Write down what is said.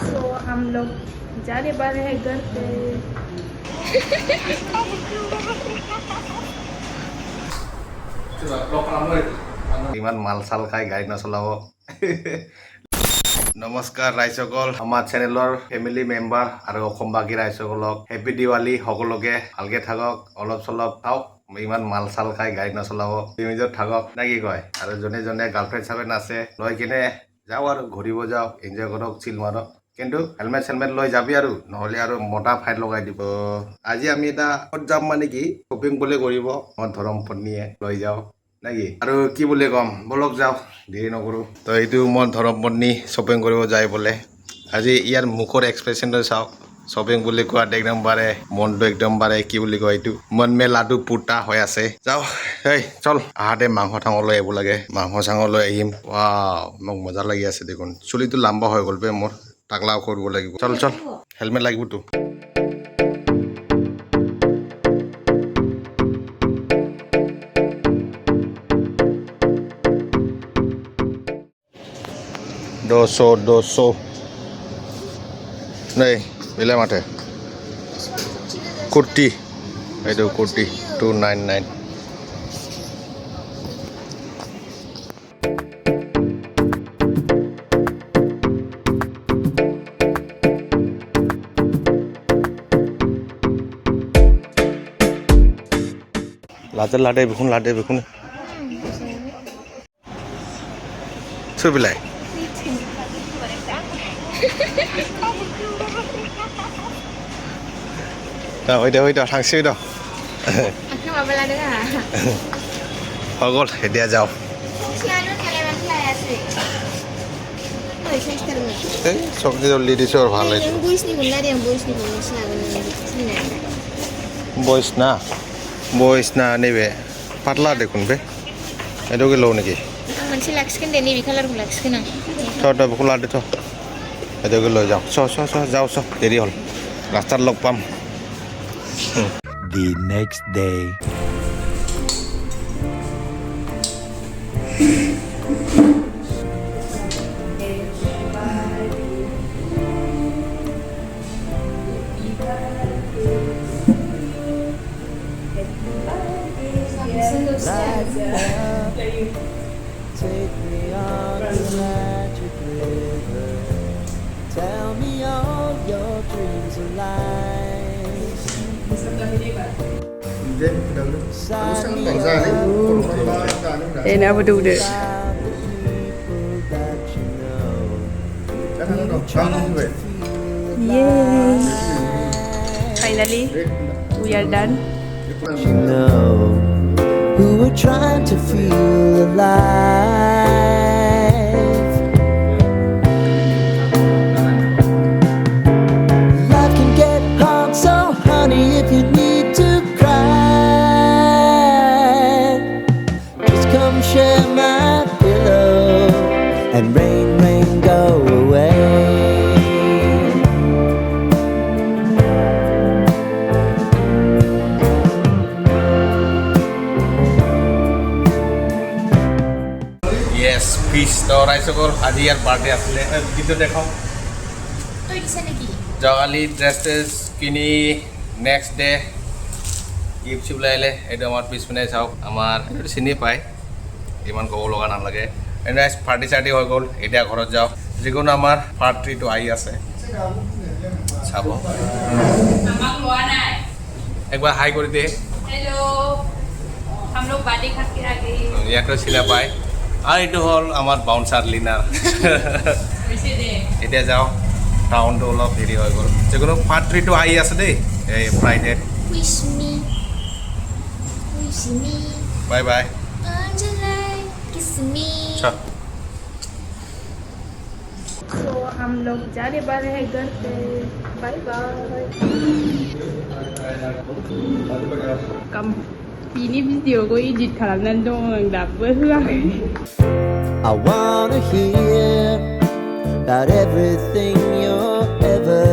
तो हम लोग जाने वाले हैं घर पे ইমান মাল চাল খাই গাড়ী নচলাব নমস্কাৰ ৰাইজসকল আমাৰ চেনেলৰ ফেমিলি মেম্বাৰ আৰু অসমবাসী ৰাইজসকলক হেপী দিৱালী সকলোকে ভালকে থাকক অলপ চলপ খাওক ইমান মাল চাল খাই গাড়ী নচলাব লিমিটত থাকক নে কি কয় আৰু জনে জনে গাৰ্লফ্ৰেণ্ড চাৰ্লফ্ৰেণ্ড আছে লৈ কিনে যাওঁ আৰু ঘূৰিব যাওক এনজয় কৰক চিল মাৰক কিন্তু হেলমেট চেলমেট লৈ যাবি আৰু নহ'লে আৰু মতা ফাইট লগাই দিব আজি আমি এটা ক'ত যাম মানে কি শ্বপিং বুলি কৰিব মোৰ ধৰম পত্নীয়ে লৈ যাওঁ নাকি আৰু কি বুলি ক'ম বলক যাওঁ দেৰি নকৰোঁ তো এইটো মোৰ ধৰম পত্নী শ্বপিং কৰিব যায় বোলে আজি ইয়াৰ মুখৰ এক্সপ্ৰেশ্যনটো চাওক শ্বপিং বুলি কোৱাত একদম বাৰে মনটো একদম বাৰে কি বুলি কয় এইটো মন মে লাডু পুতা হৈ আছে যাওঁ এই চল আহাতে মাংস চাংস লৈ আহিব লাগে মাংস চাংস লৈ আহিম মোক মজা লাগি আছে দেখোন চুলিটো লাম্বা হৈ গ'ল বে মোৰ টাকলাও কৰিব লাগিব চল চল হেলমেট লাগিবতো Doso. Nih, bila mate. Kurti. Itu kurti 299. Lade bukun. Tuh bilai. Đâu, ôi đó, thằng xíu đâu. Anh mà bên đây hả? Thôi con, để đi vào. Đấy, xong cái đồ đi chơi vào lại. Boys na này về, phát lát được con bé. Cái đó cái lô này kì. Mình sẽ lắc skin để đi color lắc skin nào. Thôi đâu, không lát được thôi. Cái đó cái lô যাও, যাও, দেরি হল. রাস্তার লোক পাম. The next day. Take me on the magic river. Tell me all your dreams are lies. Để nào mà đủ được. Yay! Finally, we are done. You know who are trying to feel alive. Life can get hard, so honey, if you need to cry, just come share my pillow and rain, go away. Yes, peace. তো ৰাইজসকল আজি ইয়াৰ birthday আছিলে কিন্তু দেখাওঁ Tôi đi xe này kì? যোৱাকালি dress trace কিনি next day gift shift লৈ আহিলে এইটো আমাৰ পিছপিনে চাওক আমাৰ এইটো চিনি পায় ইমান ক'ব লগা নালাগে এনে পাৰ্টি চাৰ্টি হৈ গ'ল এতিয়া ঘৰত যাওঁ যিকোনো আমাৰ পাৰ্টিটো আহি আছে চাব একবাৰ হাই কৰি দে Hello. हम लोग बर्थडे खा के आ गए। ইয়াতো চিনা পায় আৰু এইটো হ'ল আমাৰ বাউন্সাৰ লিনাৰ वैसे दे। এতিয়া যাওঁ টাউনটো অলপ হেৰি হৈ গ'ল যিকোনো পাৰ্টিটো আহি আছে দেই এই Friday Wish me. Bye bye Angela, kiss me. तो हम लोग जाने वाले हैं घर पे bye bye cầm ini video của edit khả năng đâu đạp với hương I wanna hear about everything you're ever